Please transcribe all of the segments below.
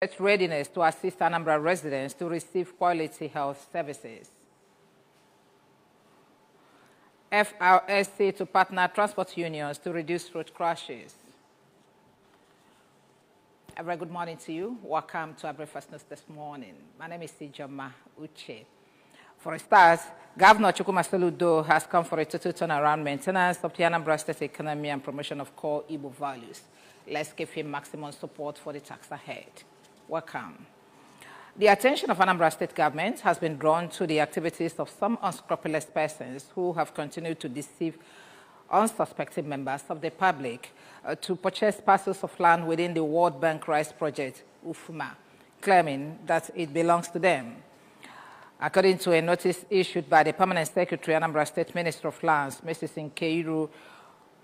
its readiness to assist Anambra residents to receive quality health services. FRSC to partner transport unions to reduce road crashes. A very good morning to you. Welcome to our breakfast news this morning. My name is Sijoma Uche. For a start, Governor Chukwuma Soludo has come for a total turnaround maintenance of the Anambra State economy and promotion of core Igbo values. Let's give him maximum support for the task ahead. Welcome. The attention of Anambra State government has been drawn to the activities of some unscrupulous persons who have continued to deceive unsuspecting members of the public to purchase parcels of land within the World Bank Rice Project, UFMA, claiming that it belongs to them. According to a notice issued by the Permanent Secretary, Anambra State Minister of Lands, Mrs. Nkeiru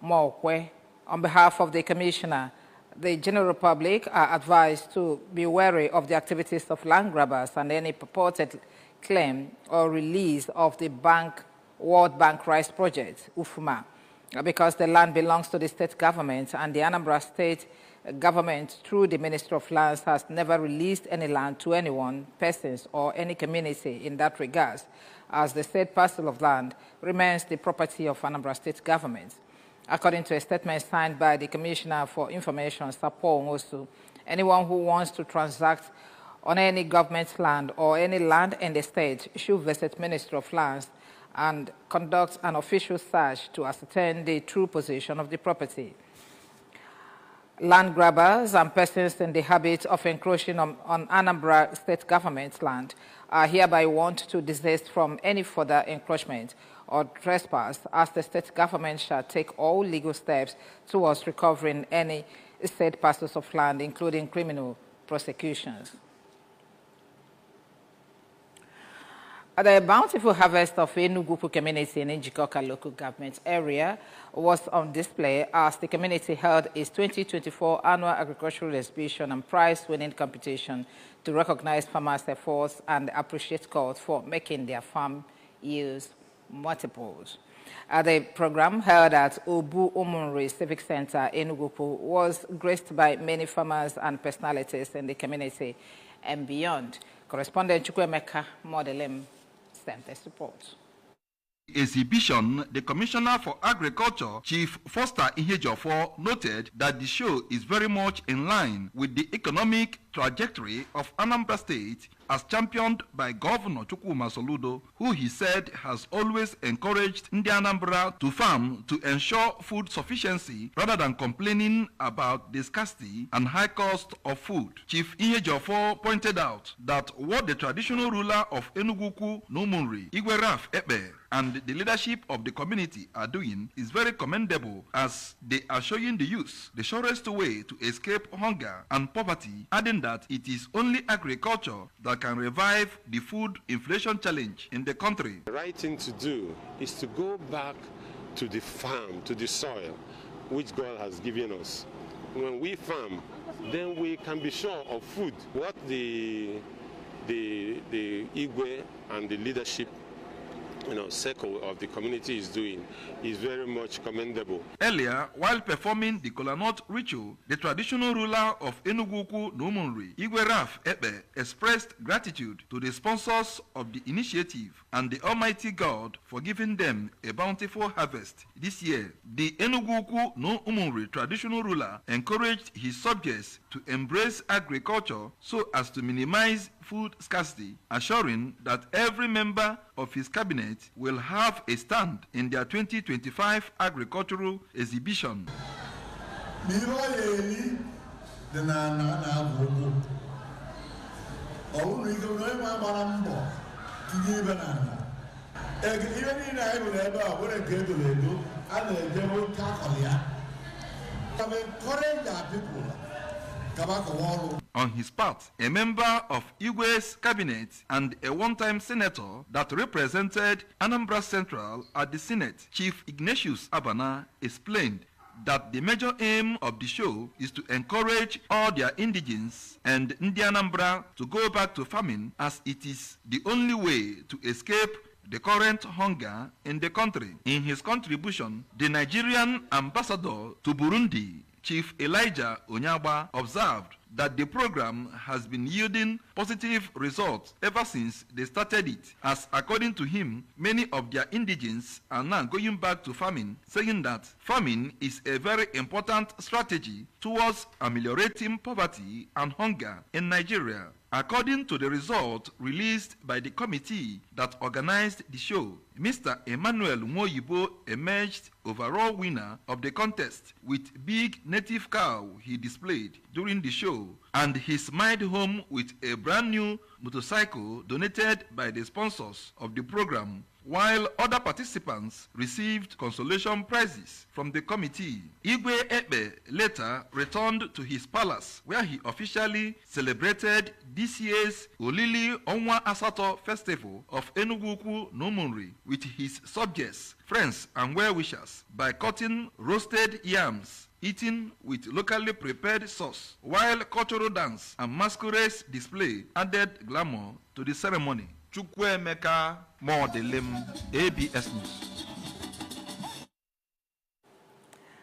Mokwe, on behalf of the Commissioner, the general public are advised to be wary of the activities of land grabbers and any purported claim or release of the World Bank Rice Project, UFMA, because the land belongs to the state government, and the Anambra State government, through the Minister of Lands, has never released any land to anyone, persons, or any community in that regard, as the said parcel of land remains the property of Anambra State government. According to a statement signed by the Commissioner for Information, Sapo Onwosu, anyone who wants to transact on any government land or any land in the state should visit Ministry of Lands and conduct an official search to ascertain the true position of the property. Land grabbers and persons in the habit of encroaching on Anambra State government land are hereby warned to desist from any further encroachment or trespass, as the state government shall take all legal steps towards recovering any said parcels of land, including criminal prosecutions. The bountiful harvest of Enugupu community in Njikoka local government area was on display as the community held its 2024 annual agricultural exhibition and prize-winning competition to recognize farmers' efforts and appreciate God for making their farm yields multiples. The program held at Obu Umunri Civic Center in Enugupu was graced by many farmers and personalities in the community and beyond. Correspondent Chukwemeka Modelim sent this report. Exhibition, the Commissioner for Agriculture, Chief Foster Ihejiofor, noted that the show is very much in line with the economic trajectory of Anambra State as championed by Governor Chukwuma Soludo, who he said has always encouraged Ndi Anambra to farm to ensure food sufficiency rather than complaining about the scarcity and high cost of food. Chief Ihejiofor pointed out that what the traditional ruler of Enuguku Numunri, Igwe Raf Ekpe, and the leadership of the community are doing is very commendable, as they are showing the youth the surest way to escape hunger and poverty, adding that it is only agriculture that can revive the food inflation challenge in the country. The right thing to do is to go back to the farm, to the soil, which God has given us. When we farm, then we can be sure of food. What the Igwe and the leadership circle of the community is doing is very much commendable. Earlier, while performing the Kolanut ritual, the traditional ruler of Enuguku Numunri, Igwe Raf Ekpe, expressed gratitude to the sponsors of the initiative and the Almighty God for giving them a bountiful harvest. This year, the Enuguku Numunri traditional ruler encouraged his subjects to embrace agriculture so as to minimize food scarcity, assuring that every member of his cabinet will have a stand in their 2025 agricultural exhibition. On his part, a member of Igwe's cabinet and a one-time senator that represented Anambra Central at the Senate, Chief Ignatius Abana, explained that the major aim of the show is to encourage all their indigenes and Ndi Anambra to go back to farming, as it is the only way to escape the current hunger in the country. In his contribution, the Nigerian ambassador to Burundi, Chief Elijah Onyagba, observed that the program has been yielding positive results ever since they started it, as according to him, many of their indigents are now going back to farming, saying that farming is a very important strategy towards ameliorating poverty and hunger in Nigeria. According to the result released by the committee that organized the show, Mr. Emmanuel Nwoyibo emerged overall winner of the contest with big native cow he displayed during the show, and he smiled home with a brand new motorcycle donated by the sponsors of the program, while other participants received consolation prizes from the committee. Igwe Ekpe later returned to his palace, where he officially celebrated this year's Olili Onwa Asato Festival of Enugu-Ukwu N'Umunri with his subjects, friends, and well-wishers by cutting roasted yams, eaten with locally prepared sauce, while cultural dance and masquerade display added glamour to the ceremony. Chukwuemeka Modelim, ABS News.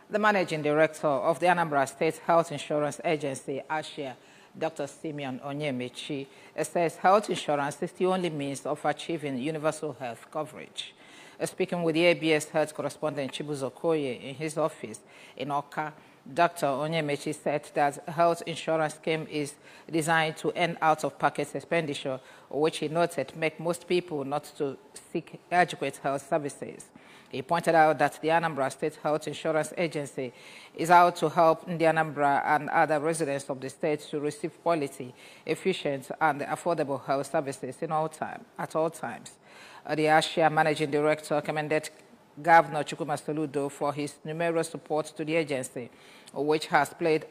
The managing director of the Anambra State Health Insurance Agency, ASHIA, Dr. Simeon Onyemechi, says health insurance is the only means of achieving universal health coverage. Speaking with the ABS Health correspondent Chibuzo Okoye in his office in Awka, Dr. Onyemechi said that health insurance scheme is designed to end out-of-pocket expenditure, which he noted make most people not to seek adequate health services. He pointed out that the Anambra State Health Insurance Agency is out to help the Anambra and other residents of the state to receive quality, efficient, and affordable health services at all times. The ASHIA Managing Director commended Governor Chukwuma Soludo for his numerous support to the agency, which has placed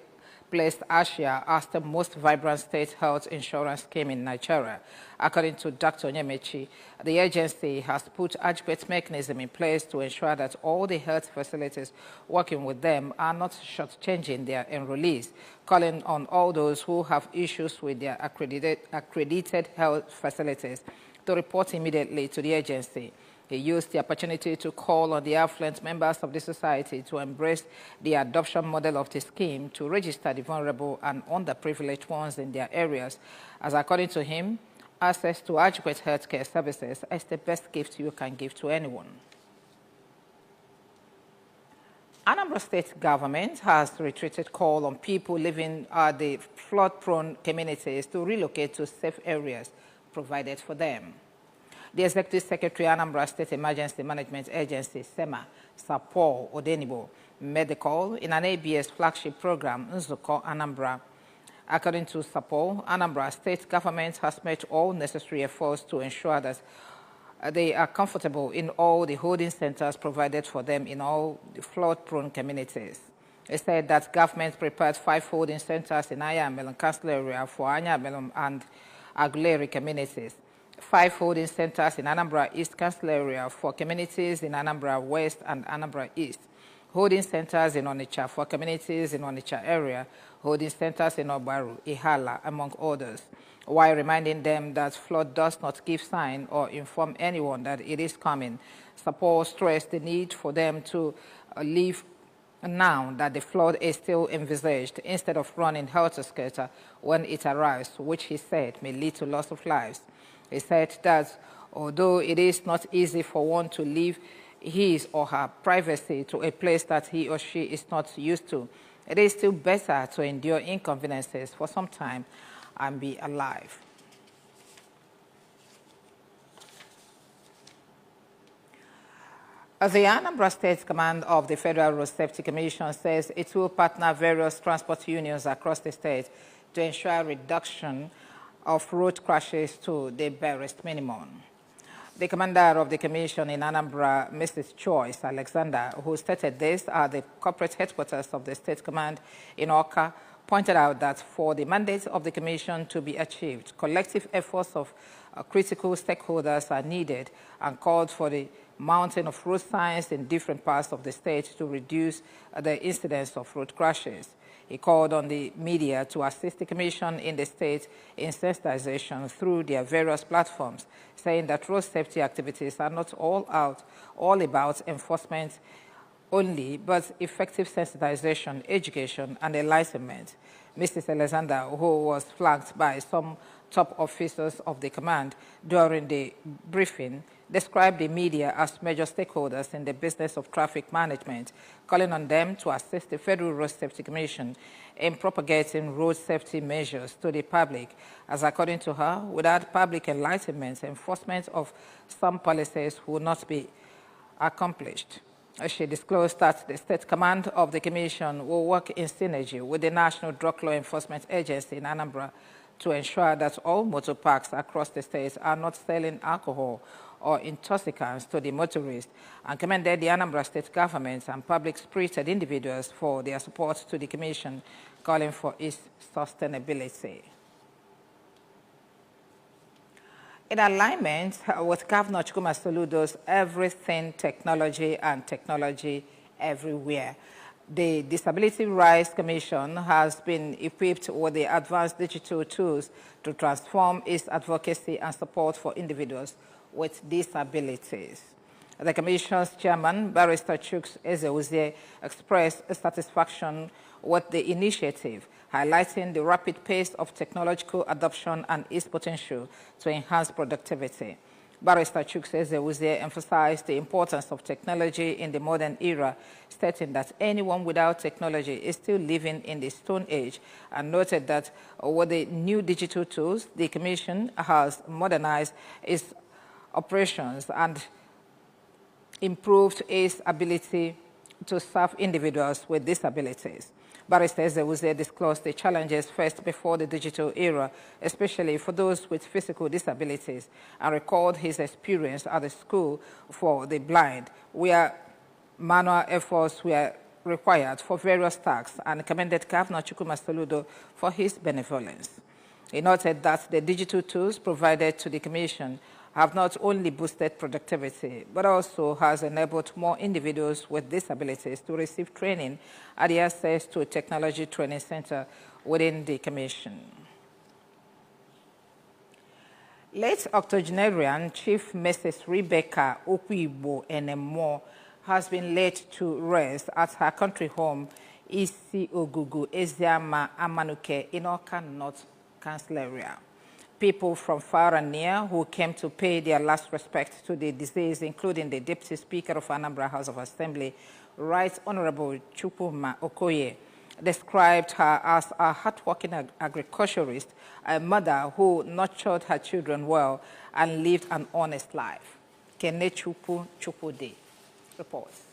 ASHIA as the most vibrant state health insurance scheme in Nigeria. According to Dr. Onyemechi, the agency has put adequate mechanism in place to ensure that all the health facilities working with them are not shortchanging their enrollees, calling on all those who have issues with their accredited health facilities to report immediately to the agency. He used the opportunity to call on the affluent members of the society to embrace the adoption model of the scheme to register the vulnerable and underprivileged ones in their areas, as according to him, access to adequate healthcare services is the best gift you can give to anyone. Anambra State government has reiterated call on people living at the flood-prone communities to relocate to safe areas provided for them. The Executive Secretary, Anambra State Emergency Management Agency, SEMA, Sir Paul Odenibo, made the call in an ABS flagship program, Nzuko Anambra. According to Sir Paul, Anambra State government has made all necessary efforts to ensure that they are comfortable in all the holding centers provided for them in all the flood-prone communities. He said that government prepared 5 holding centers in Ayamelum Council area for Ayamelum and Aguleri communities, 5 holding centers in Anambra East Council area for communities in Anambra West and Anambra East, holding centers in Onitsha for communities in Onitsha area, holding centers in Obaru, Ihala, among others, while reminding them that flood does not give sign or inform anyone that it is coming. Support stressed the need for them to live now that the flood is still envisaged instead of running helter-skelter when it arrives, which he said may lead to loss of lives. He said that although it is not easy for one to leave his or her privacy to a place that he or she is not used to, it is still better to endure inconveniences for some time and be alive. The Anambra State Command of the Federal Road Safety Commission says it will partner various transport unions across the state to ensure reduction of road crashes to the barest minimum. The commander of the commission in Anambra, Mrs. Joyce Alexander, who stated this at the corporate headquarters of the State Command in Awka, pointed out that for the mandate of the commission to be achieved, collective efforts of critical stakeholders are needed and called for the mounting of road signs in different parts of the state to reduce the incidence of road crashes. He called on the media to assist the Commission in the state in sensitization through their various platforms, saying that road safety activities are not all about enforcement only, but effective sensitization, education, and enlightenment. Mrs. Alexander, who was flagged by some top officers of the command during the briefing, described the media as major stakeholders in the business of traffic management, calling on them to assist the Federal Road Safety Commission in propagating road safety measures to the public, as according to her, without public enlightenment, enforcement of some policies will not be accomplished. She disclosed that the State Command of the Commission will work in synergy with the National Drug Law Enforcement Agency in Anambra to ensure that all motor parks across the state are not selling alcohol or intoxicants to the motorists, and commended the Anambra State government and public-spirited individuals for their support to the Commission, calling for its sustainability. In alignment with Governor Chukwuma Soludo's Everything Technology and Technology Everywhere, the Disability Rights Commission has been equipped with the advanced digital tools to transform its advocacy and support for individuals with disabilities. The Commission's chairman, Barrister Chuks Ezeuzie, expressed satisfaction with the initiative, highlighting the rapid pace of technological adoption and its potential to enhance productivity. Barrister Chuks Ezeuzie emphasized the importance of technology in the modern era, stating that anyone without technology is still living in the Stone Age, and noted that with the new digital tools, the Commission has modernized its operations and improved its ability to serve individuals with disabilities. Barrister Ezeuzie disclosed the challenges faced before the digital era, especially for those with physical disabilities, and recalled his experience at the school for the blind, where manual efforts were required for various tasks, and commended Governor Chukwuma Soludo for his benevolence. He noted that the digital tools provided to the Commission have not only boosted productivity, but also has enabled more individuals with disabilities to receive training at the Access to Technology Training Center within the Commission. Late octogenarian Chief Mrs. Rebecca Okuigbo Enemo has been laid to rest at her country home, Isi Ogugu Eziama Amanuke in Awka North Council area. People from far and near who came to pay their last respect to the deceased, including the Deputy Speaker of Anambra House of Assembly, Right Honorable Chukwuma Okoye, described her as a hardworking agriculturist, a mother who nurtured her children well and lived an honest life. Kene Chukwu Chukwude reports.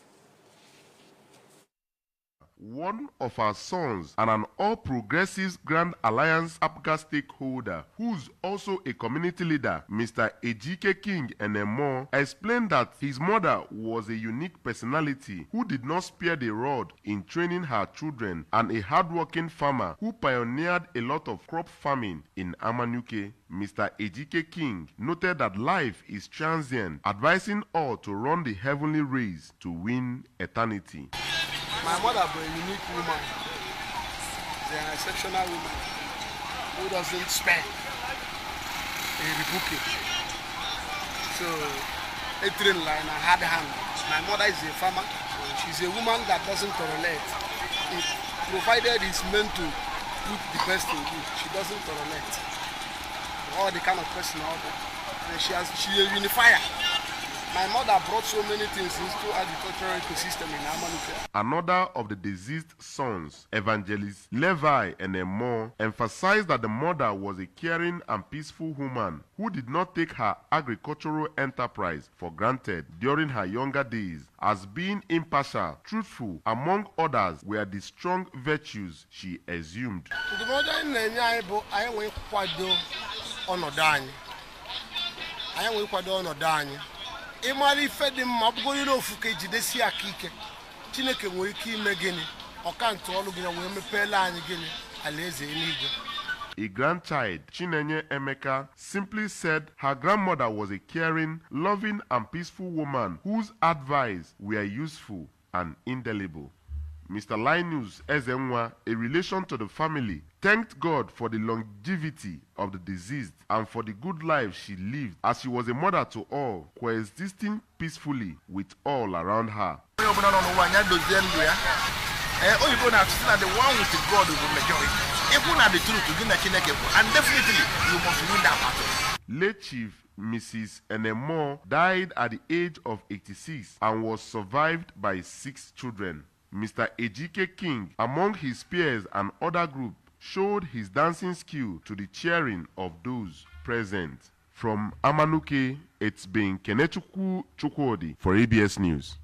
One of our sons and an All Progressives Grand Alliance APGA stakeholder, who's also a community leader, Mr. Ejike King Enemo, explained that his mother was a unique personality who did not spare the rod in training her children, and a hardworking farmer who pioneered a lot of crop farming in Amanuke. Mr. Ejike King noted that life is transient, advising all to run the heavenly race to win eternity. My mother was a unique woman. She's an exceptional woman who doesn't spare a rebuke. So, a train line, a hard hand. My mother is a farmer. She's a woman that doesn't tolerate. Provided it's meant to put the best in you, she doesn't tolerate. All the kind of person out there. And she's a unifier. My mother brought so many things into agricultural ecosystem in Amanuke. Another of the deceased sons, Evangelist Levi Enemo, emphasized that the mother was a caring and peaceful woman who did not take her agricultural enterprise for granted during her younger days, as being impartial, truthful, among others, were the strong virtues she assumed. The mother in Nanyaibo, I went kwado onodani. I went kwado onodani. Imali fed him up going to Fuke Jidesi Akike. Chineke Wiki Megini, or can't all of them will pela and guinea, a lazy illegal. A grandchild, Chinenye Emeka, simply said her grandmother was a caring, loving, and peaceful woman whose advice were useful and indelible. Mr. Linus Ezenwa, a relation to the family, thanked God for the longevity of the deceased and for the good life she lived, as she was a mother to all, coexisting peacefully with all around her. Oyibo na say the one with the God will majority. If we na the truth to give Chineke, and definitely you must win that battle. Late Chief Mrs. Enemo died at the age of 86 and was survived by 6 children. Mr. Ejike King, among his peers and other group, showed his dancing skill to the cheering of those present. From Amanuke, it's been Kenechukwu Chukwudi for ABS News.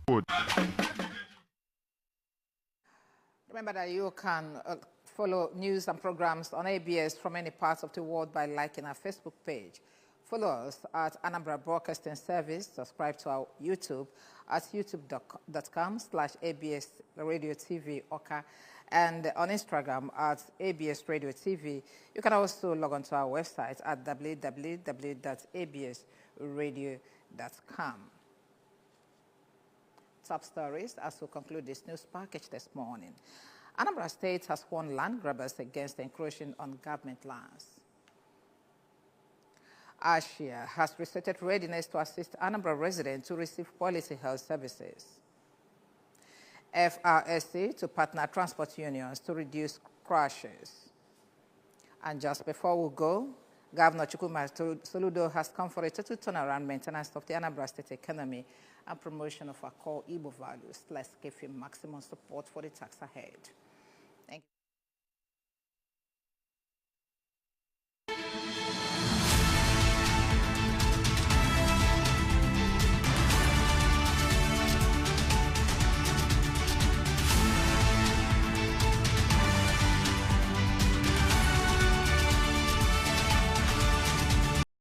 Remember that you can follow news and programs on ABS from any parts of the world by liking our Facebook page. Follow us at Anambra Broadcasting Service. Subscribe to our YouTube at youtube.com/ABS Radio TV Oka, and on Instagram at ABS Radio TV. You can also log on to our website at www.absradio.com. Top stories as we conclude this news package this morning. Anambra State has warned land grabbers against encroaching on government lands. ASHIA has restated readiness to assist Anambra residents to receive quality health services. FRSC to partner transport unions to reduce crashes. And just before we go, Governor Chukwuma Soludo has come for a total turnaround maintenance of the Anambra State economy and promotion of our core Igbo values. Let's give him maximum support for the task ahead.